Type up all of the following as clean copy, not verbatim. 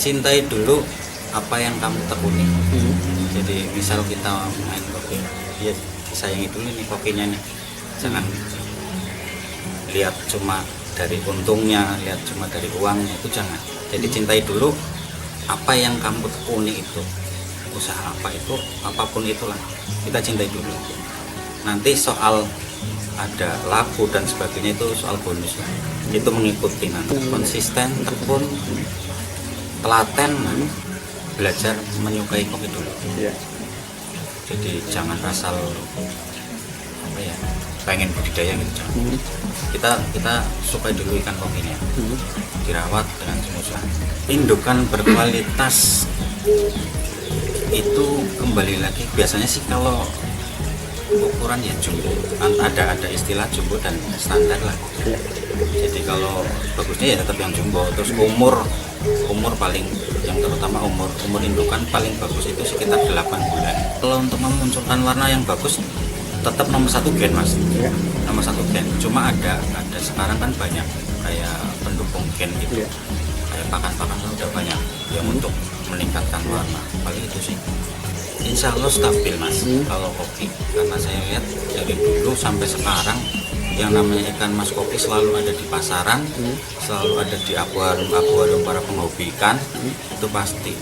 cintai dulu apa yang kamu tekuni. Jadi misal kita main koki, ya disayangi dulu nih kokinya nih, jangan lihat cuma dari untungnya, lihat cuma dari uangnya, itu jangan. Jadi cintai dulu apa yang kamu tekuni itu, usaha apa itu, apapun itulah, kita cintai dulu. Nanti soal ada laku dan sebagainya itu soal bonus lah, itu mengikuti nanti. Konsisten, tekun, telaten, belajar menyukai kopi dulu. Jadi jangan asal apa ya, pengen budidaya gitu, jangan. Kita sukai dulu ikan kokinya, dirawat dengan semua. Indukan berkualitas itu kembali lagi biasanya sih kalau ukuran ya jumbo, ada istilah jumbo dan standar lah. Jadi kalau bagusnya ya tetap yang jumbo. Terus umur paling, yang terutama umur indukan paling bagus itu sekitar 8 bulan. Kalau untuk memunculkan warna yang bagus tetap nomor 1 gen mas, nomor 1 gen. Cuma ada sekarang kan banyak kayak pendukung gen gitu, kayak pakan udah banyak yang untuk meningkatkan warna. Paling itu sih. Insya Allah stabil mas kalau kopi, karena saya lihat dari dulu sampai sekarang yang namanya ikan mas kopi selalu ada di pasaran, selalu ada di akuarium para penghobi ikan, itu pasti.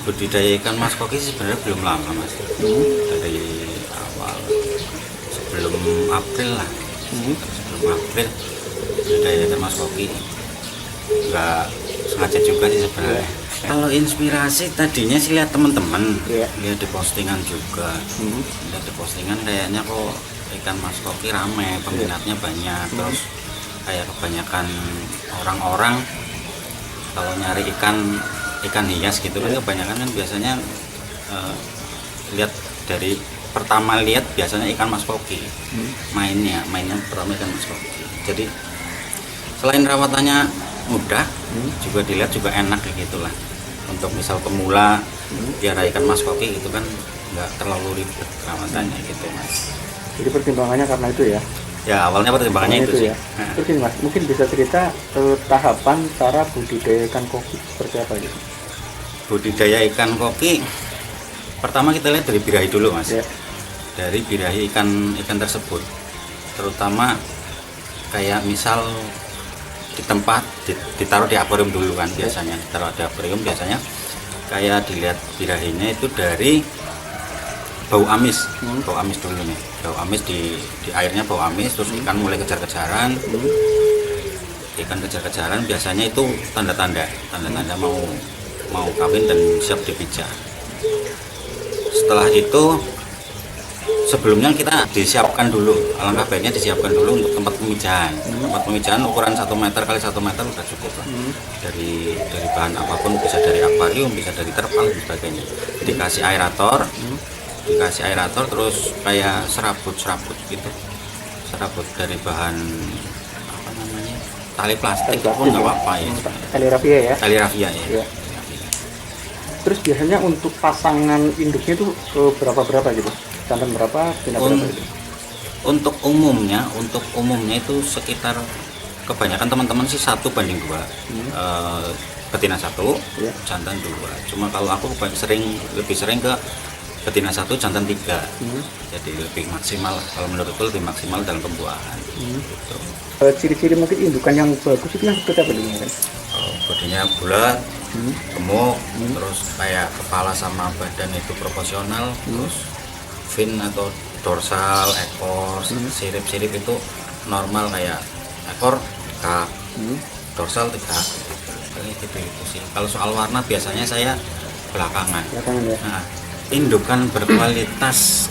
Budidaya ikan mas koki sebenarnya belum lama mas, dari awal sebelum April lah, sebelum April budidaya ikan mas koki, nggak sengaja juga sih sebenarnya. Kalau inspirasi tadinya sih lihat teman-teman, lihat di postingan juga, lihat di postingan kayaknya kok ikan mas koki rame, peminatnya banyak, terus kayak kebanyakan orang-orang kalau nyari ikan hias gitu kan, kebanyakan kan biasanya lihat dari pertama lihat biasanya ikan mas koki, mainnya pertama ikan mas koki. Jadi selain rawatannya mudah, juga dilihat juga enak kayak gitulah. Untuk misal pemula biara ikan mas koki itu kan nggak terlalu ribet rawatannya gitu mas. Jadi pertimbangannya karena itu ya? Ya awalnya pertimbangannya itu sih. Ya. Terus ini mas, mungkin bisa cerita tahapan cara budidaya ikan koki seperti apa gitu? Budidaya ikan koki pertama kita lihat dari birahi dulu mas. Dari birahi ikan tersebut, terutama kayak misal di tempat ditaruh di akuarium dulu kan, biasanya ditaruh di akuarium, biasanya kayak dilihat birahinya itu dari bau amis, bau amis dulu nih, bau amis di airnya, bau amis, terus ikan mulai kejar-kejaran, ikan kejar-kejaran biasanya itu tanda-tanda mau kawin dan siap dipijak. Setelah itu sebelumnya kita disiapkan dulu, alangkah baiknya disiapkan dulu untuk tempat pemijahan. Tempat pemijahan ukuran 1 meter kali 1 meter udah cukup lah. Dari bahan apapun, bisa dari akuarium, bisa dari terpal dan sebagainya. Dikasih aerator, terus kayak serabut gitu, serabut dari bahan apa namanya, tali plastik pun nggak apa-apa ya. Tali rafia ya? Tali rafia ya. Terus biasanya untuk pasangan induknya itu berapa gitu? Jantan berapa, betina berapa gitu? Untuk umumnya itu sekitar, kebanyakan teman-teman sih 1:2, betina 1, jantan 2. Cuma kalau aku lebih sering ke betina 1, jantan 3. Jadi lebih maksimal, kalau menurutku lebih maksimal dalam pembuahan. Gitu. Ciri-ciri mungkin indukan yang bagus itu yang seperti apa dulu kan? Bodinya bulat, gemuk, terus kayak kepala sama badan itu proporsional, terus fin atau dorsal, ekor, sirip itu normal, kayak ekor tegak, dorsal tegak, gitu sih. Kalau soal warna biasanya saya belakangan ya? Nah, indukan berkualitas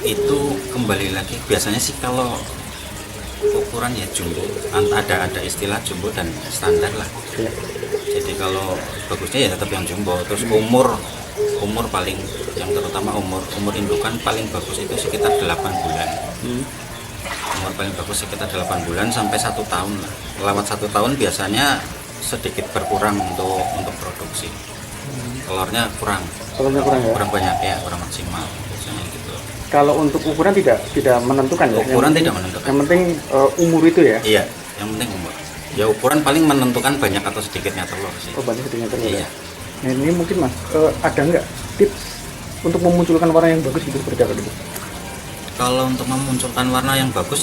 itu kembali lagi biasanya sih kalau ukuran ya jumbo, ada istilah jumbo dan standar lah. Jadi kalau bagusnya ya tetap yang jumbo. Terus umur paling, yang terutama umur indukan paling bagus itu sekitar 8 bulan. Umur paling bagus sekitar 8 bulan sampai 1 tahun lah. Lewat 1 tahun biasanya sedikit berkurang untuk produksi. Telurnya kurang ya? Kurang banyak ya, kurang maksimal biasanya gitu. Kalau untuk ukuran tidak menentukan ya. Ukuran tidak menentukan. Yang penting umur itu ya. Iya, yang penting umur. Ya ukuran paling menentukan banyak atau sedikitnya telur sih. Oh, banyak sedikitnya telur. Iya. Ya? Nah, ini mungkin Mas ada nggak tips untuk memunculkan warna yang bagus gitu seperti apa gitu? Kalau untuk memunculkan warna yang bagus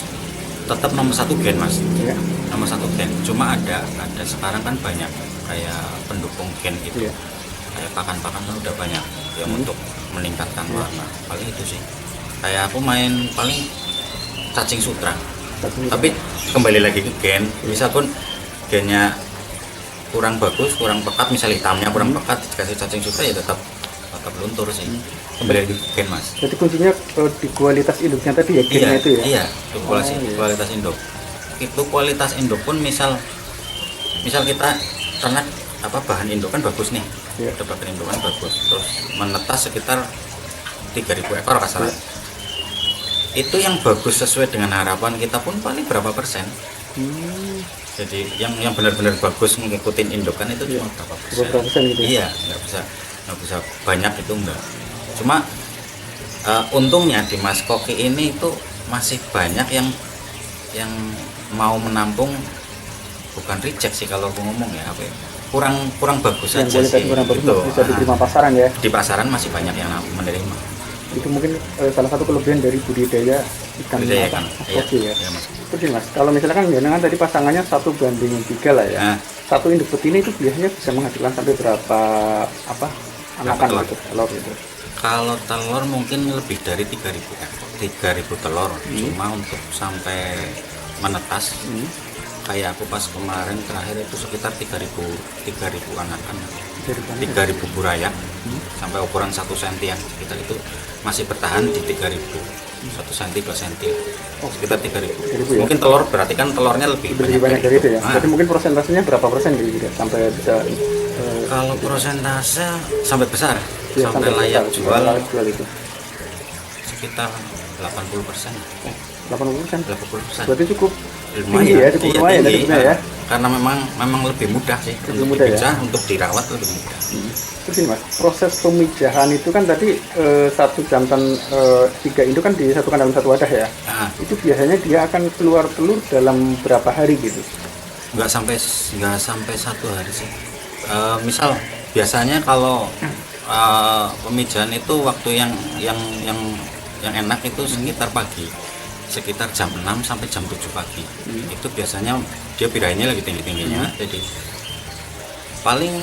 tetap nomor satu gen mas, Ya. nomor satu gen. Cuma ada sekarang kan banyak kayak pendukung gen gitu, Iya. kayak pakan-pakan kan udah banyak yang untuk meningkatkan warna. Paling itu sih. Kayak aku main paling cacing sutra. Tapi kembali lagi ke gen, misalkan gennya kurang bagus, kurang pekat, misalnya hitamnya kurang pekat, dikasih cacing sutra ya tetap luntur sih. Kembali lagi ke gen mas. Jadi kuncinya di kualitas induknya tadi ya, gennya itu ya. Iya, itu kualitas induk. Itu kualitas induk pun misal kita ternak bahan induk kan bagus nih. Iya. Ada bahan induk kan bagus. Terus menetas sekitar 3.000 ekor kasar. Iya. Itu yang bagus sesuai dengan harapan kita pun paling berapa persen. Jadi yang benar-benar bagus mengikuti indukan itu cuma berapa persen. Berapa persen gitu. Iya, nggak bisa banyak itu enggak. Cuma untungnya di Mas Koki ini itu masih banyak yang mau menampung, bukan reject sih kalau aku ngomong ya, apa ya, kurang bagus Yang aja kualitas sih kurang bagus gitu. bisa diterima pasaran ya. Di pasaran masih banyak yang menerima. Itu mungkin salah satu kelebihan dari budidaya ikan Budidaya apa, ikan. Mas Iya, Koki ya. iya, Mas. Terus Mas, kalau misalkan jenengan tadi pasangannya 1:3 lah ya. Nah, Satu induk betina itu biasanya bisa menghasilkan sampai berapa anakan telur? gitu, telur gitu. kalau telur mungkin lebih dari 3.000 ekor, 3.000 telur. Cuma untuk sampai menetas, kayak aku pas kemarin terakhir itu sekitar 3.000 anakan, Dari mana? 3.000 burayak, sampai ukuran 1 cm yang sekitar itu masih bertahan di 3.000, 1 cm 2 cm, sekitar 3.000. 3.000 ya? Mungkin telur berarti kan telurnya lebih Lebih banyak dari itu ya. Nah, Jadi mungkin persentasenya berapa persen gitu sampai bisa kalau persentase sampai besar, ya, sampai layak besar, jual layak jual itu. sekitar 80%. 80%. 80%. Berarti cukup Lumayan, tinggi ya, cukup iya, lumayan tinggi. ya, ya. Karena memang lebih mudah sih Lebih untuk mudah ya? dipijah, untuk dirawat lebih mudah. Terus ini Mas, proses pemijahan itu kan tadi satu jantan 3 induk kan disatukan dalam satu wadah ya. Nah, Itu biasanya dia akan keluar telur dalam berapa hari gitu? nggak sampai 1 hari sih. Misal biasanya kalau pemijahan itu waktu yang enak itu sekitar pagi, sekitar jam 6 sampai jam 7 pagi. Itu biasanya dia birahinya lagi tinggi-tingginya, jadi paling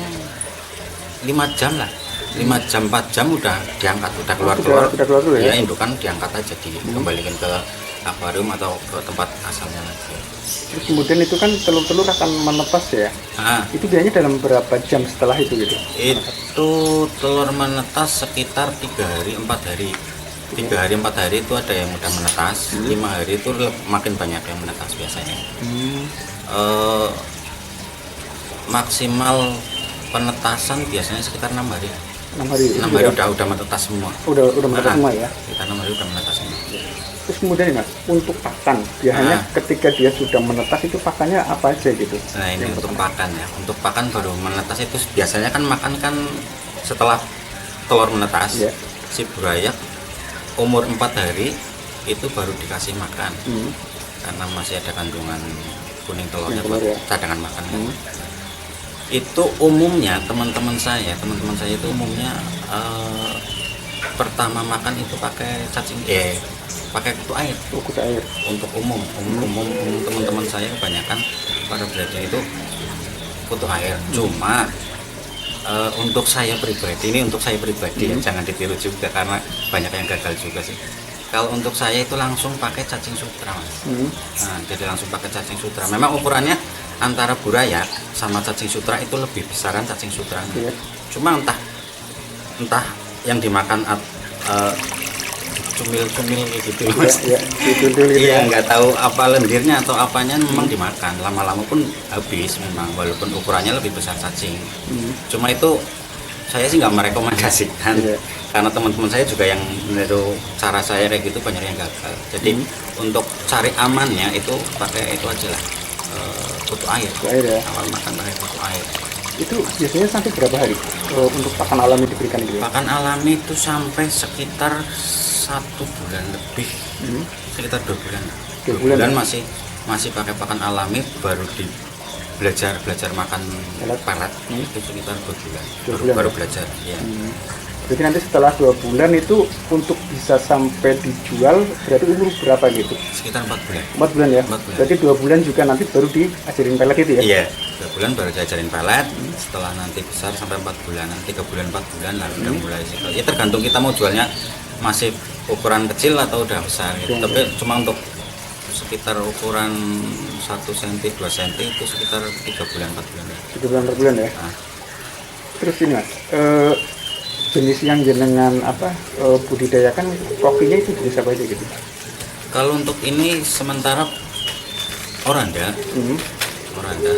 5 jam lah, 5 jam 4 jam udah diangkat, udah keluar Sudah keluar dulu ya? ya, indukan diangkat aja, dikembalikan ke akuarium atau ke tempat asalnya lagi. Terus kemudian itu kan telur-telur akan menetas ya. Nah, Itu biasanya dalam berapa jam setelah itu gitu? itu telur menetas sekitar 3 hari 4 hari. 3 hari 4 hari itu ada yang udah menetas, 5 hari itu makin banyak yang menetas biasanya. Maksimal penetasan biasanya sekitar 6 hari. 6 hari. 6 hari udah menetas semua. Udah menetas semua ya. Kita 6 hari udah menetas semua. Terus kemudian nih Mas, untuk pakan biasanya ketika dia sudah menetas itu pakannya apa aja gitu? Nah ini untuk pakan ya. Untuk pakan baru menetas itu biasanya kan makan kan setelah telur menetas. Iya. Si burayak umur 4 hari itu baru dikasih makan. Karena masih ada kandungan kuning telurnya buat ya. cadangan makan. Itu umumnya teman-teman saya itu umumnya pertama makan itu pakai cacing pakai kutu air. Kutu air. Untuk umum teman-teman saya kebanyakan pada belajar itu kutu air. Cuma untuk saya pribadi ya, jangan ditiru juga karena banyak yang gagal juga sih. Kalau untuk saya itu langsung pakai cacing sutra Mas. Nah, jadi langsung pakai cacing sutra. Memang ukurannya antara burayak sama cacing sutra itu lebih besaran cacing sutra. Iya. Cuma entah yang dimakan cumil-cumil gitu Mas. Ya, gitu. Iya, nggak tahu apa lendirnya atau apanya memang dimakan. Lama-lama pun habis memang, walaupun ukurannya lebih besar cacing. Cuma itu saya sih nggak merekomendasikan. Iya. Karena teman-teman saya juga yang meniru cara saya kayak gitu banyak yang gagal. Jadi untuk cari amannya itu pakai itu aja lah, kutu air. Kutu air ya. Awal makan pakai kutu air. Itu biasanya sampai berapa hari untuk pakan alami diberikan gitu ya? Pakan alami itu sampai sekitar 1 bulan lebih, sekitar 2 bulan. 2 bulan ya? Masih pakai pakan alami, baru belajar makan pelet itu sekitar 2 bulan. 2 bulan Baru ya? belajar. Ya. Jadi nanti setelah 2 bulan itu untuk bisa sampai dijual berarti umur berapa gitu? Sekitar 4 bulan. 4 bulan ya? 4 bulan. Berarti 2 bulan juga nanti baru diajarin pelet itu ya? Iya, 2 bulan baru diajarin pelet. Setelah nanti besar sampai 4 bulanan, 3 bulan 4 bulan lah udah mulai sih. Ya tergantung kita mau jualnya masih ukuran kecil atau udah besar gitu. Tapi cuma untuk sekitar ukuran 1 cm 2 cm itu sekitar 3 bulan 4 bulan. 3 bulan 4 bulan ya? Nah, Terus ini mas, jenis yang jenengan budidayakan kokinya itu jenis apa aja gitu? kalau untuk ini sementara oranda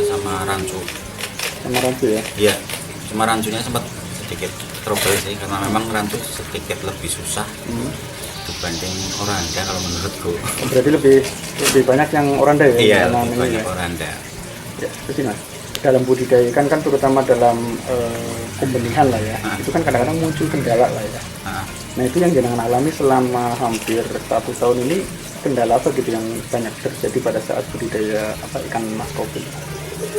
sama rancu. Sama rancu ya? Iya, cuma rancunya sempat sedikit trouble sih karena memang rancu sedikit lebih susah dibanding oranda kalau menurutku. Berarti lebih banyak yang oranda ya? Iya, yang lebih ini banyak ya? oranda. Ya, terus ini mas, dalam budidaya ikan kan terutama dalam pembenihan lah ya, itu kan kadang-kadang muncul kendala lah ya. Nah itu yang jenengan alami selama hampir 1 tahun ini, kendala apa gitu yang banyak terjadi pada saat budidaya ikan mas kopi?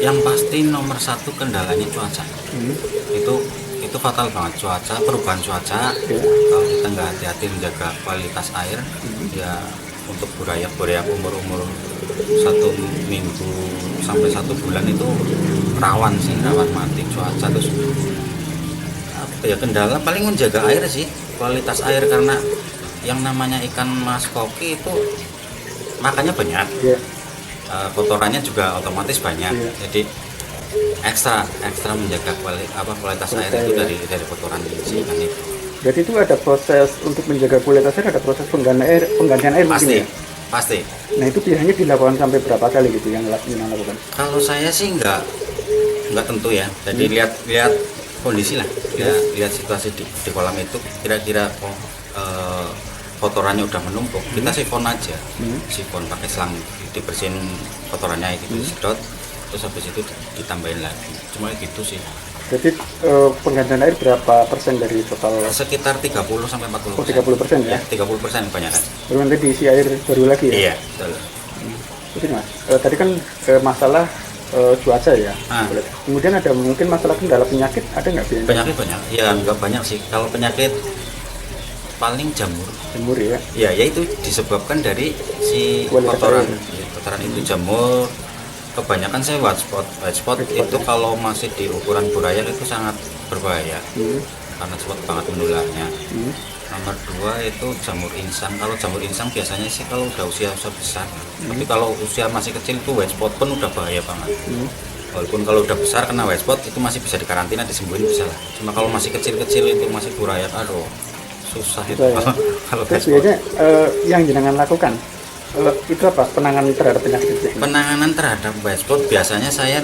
Yang pasti nomor 1 kendalanya cuaca. Itu fatal banget, cuaca, perubahan cuaca. Ya. Kalau kita nggak hati-hati menjaga kualitas air, ya untuk burayak umur 1 minggu sampai 1 bulan itu rawan mati cuaca. Terus apa ya, kendala paling menjaga air sih, kualitas air, karena yang namanya ikan mas koki itu makannya banyak. Ya. Kotorannya juga otomatis banyak. Iya. Jadi ekstra menjaga kualitas air itu dari kotoran si ikan itu. Berarti itu ada proses untuk menjaga kualitas air, ada proses penggantian air mungkin ya? Pasti. Nah itu biasanya dilakukan sampai berapa kali gitu yang lakukan? Kalau saya sih nggak tentu ya. Jadi lihat kondisi lah, lihat situasi di kolam itu. Kira-kira kotorannya udah menumpuk, kita sifon aja, sifon pakai selang, dibersihin kotorannya gitu, sedot, terus habis itu ditambahin lagi. Cuma gitu sih. Jadi penggantian air berapa persen dari total? Sekitar 30 sampai 40%. Oh 30% ya? 30% kebanyakan. Baru nanti diisi air baru lagi ya? Iya, betul. Oke mas, tadi kan masalah cuaca ya. Kemudian ada mungkin masalah kendala penyakit, ada nggak sih? Penyakit banyak, ya nggak banyak sih. Kalau penyakit paling jamur. Jamur ya? Ya itu disebabkan dari si Kualitas kotoran. air. Ya, kotoran itu jamur. Kebanyakan saya white spot itu ya? kalau masih di ukuran burayak itu sangat berbahaya karena cepat banget menularnya. Nomor 2 itu jamur insang. Kalau jamur insang biasanya sih kalau udah usia besar, tapi kalau usia masih kecil itu white spot pun udah bahaya banget. Walaupun kalau udah besar kena white spot itu masih bisa dikarantina, disembuhin bisa lah. Cuma kalau masih kecil-kecil itu masih burayak, aduh susah itu Ya. kalau Terus white spot. biasanya yang jenengan lakukan itu apa? Penanganan terhadap penyakit itu? Penanganan terhadap white spot biasanya saya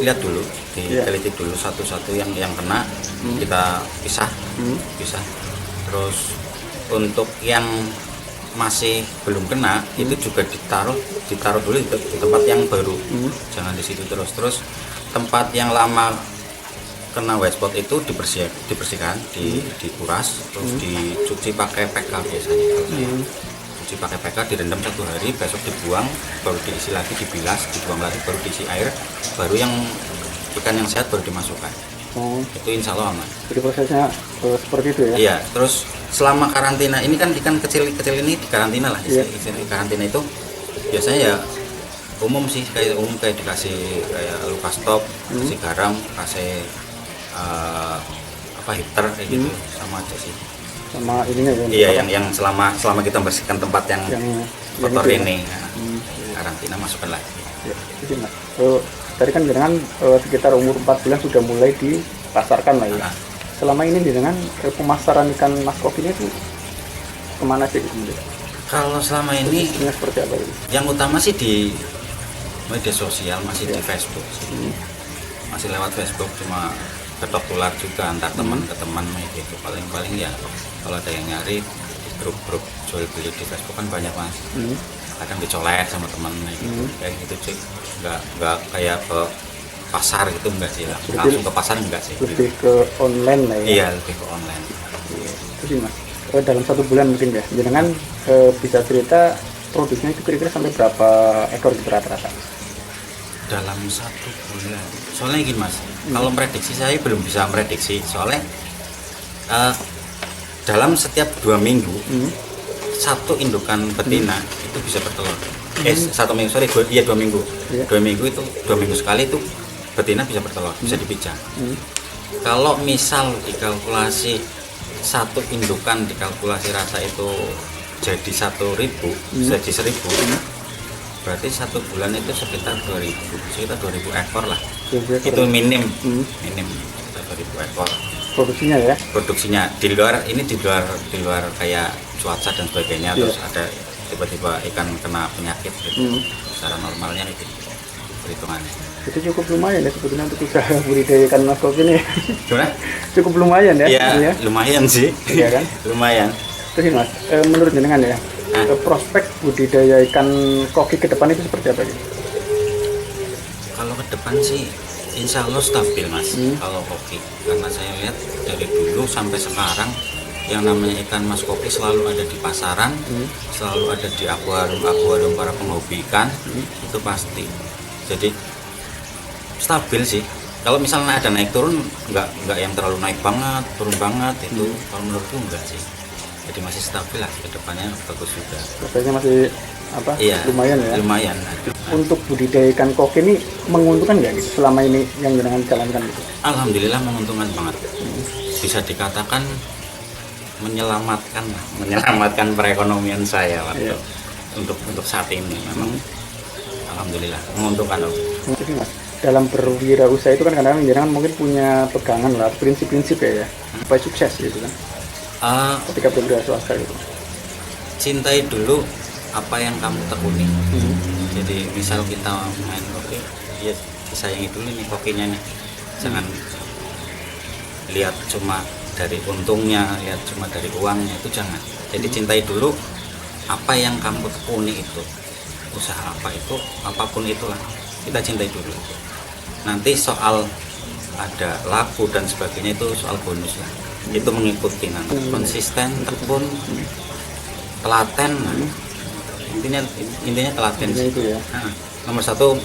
lihat dulu, diteliti dulu satu-satu yang kena, kita pisah. Terus untuk yang masih belum kena itu juga ditaruh dulu di tempat yang baru, jangan di situ terus. Tempat yang lama kena white spot itu dibersihkan, dikuras, terus dicuci pakai PK biasanya. Kalau saya cuci pakai PK, direndam 1 hari, besok dibuang, baru diisi lagi, dibilas, dibuang lagi, baru diisi air, baru yang ikan yang sehat baru dimasukkan. Itu insya Allah aman. Jadi prosesnya seperti itu ya? Iya, terus selama karantina ini kan ikan kecil-kecil ini di karantina lah. Istilah karantina itu biasanya ya umum sih, kayak dikasih kayak luka stop, kasih garam, kasih heater kayak gitu, sama aja sih. Sama ininya ya? Iya, yang selama kita membersihkan tempat yang kotor itu ya? ini, karantina masukkan lagi. Ya, jadi mas, tadi kan jenengan sekitar umur 4 bulan sudah mulai dipasarkan lah ya. Selama ini jenengan pemasaran ikan mas kopi ini tuh kemana sih kemudian? Kalau selama ini seperti apa itu? yang utama sih di media sosial, masih di Facebook, masih lewat Facebook, cuma ketok tular juga antar teman ke teman gitu. Paling ya kalau ada yang nyari di grup-grup jual beli di Facebook kan banyak mas. Kadang dicolek sama teman gitu, kayak gitu sih. Nggak kayak ke pasar gitu enggak sih, Berarti langsung ke pasar enggak sih. lebih ke online lah ya. Iya, lebih ke online. Iya. Terus sih mas, dalam 1 bulan mungkin ya, jangan bisa cerita produksinya itu kira-kira sampai berapa ekor gitu rata-rata? Dalam 1 bulan, soalnya gini mas, kalau prediksi saya belum bisa prediksi, soalnya dalam setiap 2 minggu satu indukan betina itu bisa bertelur. 1 minggu, sorry, 2 minggu. Iya. 2 minggu itu 2 minggu sekali itu betina bisa bertelur, bisa dipijang. Kalau misal dikalkulasi satu indukan dikalkulasi rata itu jadi 1.000, jadi 1.000, berarti 1 bulan itu sekitar 2.000 ekor lah. 2.000 ekor Itu ya? minim sekitar 2.000 ekor Produksinya ya. produksinya. Di luar kayak cuaca dan sebagainya, Iya. terus ada tiba-tiba ikan kena penyakit gitu. Secara normalnya itu perhitungannya. Itu cukup lumayan ya sebetulnya untuk usaha budidaya ikan mas koki ini. Gimana? Cukup lumayan ya. Iya, ini ya. lumayan sih. Iya kan? Lumayan. Terus ini mas, menurut jenengan ya, prospek budidaya ikan koki ke depan itu seperti apa gitu? Kalau ke depan sih insya Allah stabil mas. Kalau koki, karena saya lihat dari dulu sampai sekarang yang namanya ikan mas koki selalu ada di pasaran, selalu ada di akuarium para penghobi ikan, itu pasti. Jadi stabil sih. Kalau misalnya ada naik turun, nggak yang terlalu naik banget, turun banget, itu kalau menurutku enggak sih. Jadi masih stabil lah, kedepannya bagus juga. Prospeknya masih apa? Iya, Lumayan ya. lumayan. Untuk budidaya ikan koki ini menguntungkan nggak gitu selama ini yang jenengan jalankan gitu? Alhamdulillah menguntungkan banget. Bisa dikatakan menyelamatkan perekonomian saya waktu Iya. untuk saat ini memang alhamdulillah menguntungkan. Jadi mas, dalam berwirausaha itu kan kadang-kadang jenengan mungkin punya pegangan lah, prinsip-prinsip ya, supaya sukses gitu kan, ketika berwirausaha gitu. Cintai dulu apa yang kamu tekuni. Jadi misal kita main koki, ya sayangi dulu nih kokinya nih. Jangan lihat cuma dari untungnya, lihat cuma dari uangnya, itu jangan. Jadi cintai dulu apa yang kamu tekuni itu. Usaha apa itu, apapun itulah, kita cintai dulu. Nanti soal ada laku dan sebagainya itu soal bonus lah. Itu mengikuti nanti. Konsisten, tekun, telaten. Intinya telaten sih. Itu ya. Nah, nomor 1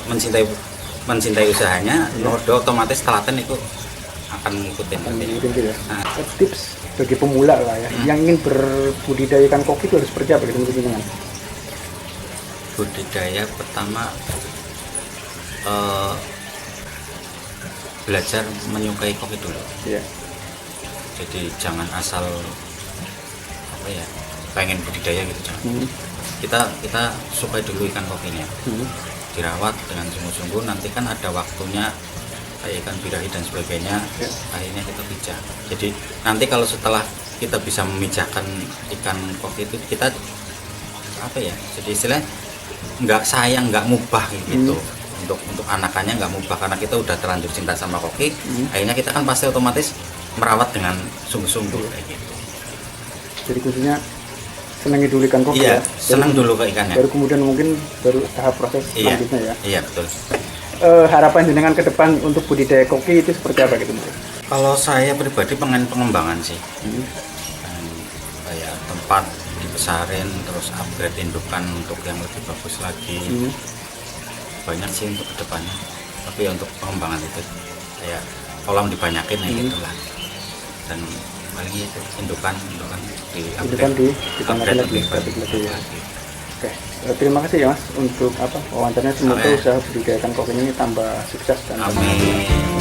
mencintai usahanya, nomor 2 otomatis telaten itu akan ngikutin nantinya. Gitu ya. Nah, Tips bagi pemula lah ya, yang ingin berbudidaya ikan koki itu harus seperti apa gitu menurut jenengan? budidaya pertama belajar menyukai koki dulu. Iya. Jadi jangan asal pengen budidaya gitu, jangan. Kita sukai dulu ikan kokinya, dirawat dengan sungguh-sungguh, nanti kan ada waktunya kayak ikan birahi dan sebagainya, akhirnya kita pijak. Jadi nanti kalau setelah kita bisa memijahkan ikan koki itu, kita jadi istilahnya nggak sayang, nggak mubah gitu. Untuk anakannya nggak mubah, karena kita udah terlanjur cinta sama koki. Akhirnya kita kan pasti otomatis merawat dengan sungguh-sungguh kayak gitu. Jadi kuncinya senangi dulu ikan koki Iya, ya. senang dulu ke ikannya. Baru kemudian mungkin tahap proses selanjutnya ya. Iya, betul. Harapan jenengan ke depan untuk budidaya koki itu seperti apa gitu? Kalau saya pribadi pengen pengembangan sih. Kayak tempat dibesarin, terus upgrade indukan untuk yang lebih bagus lagi. Banyak sih untuk kedepannya, tapi untuk pengembangan itu kayak kolam dibanyakin gitu lah, dan paling itu indukan di ditanyakan lagi ya. Oke, terima kasih ya mas untuk wawancaranya. Semoga usaha budidaya ikan koki ini tambah sukses dan amin.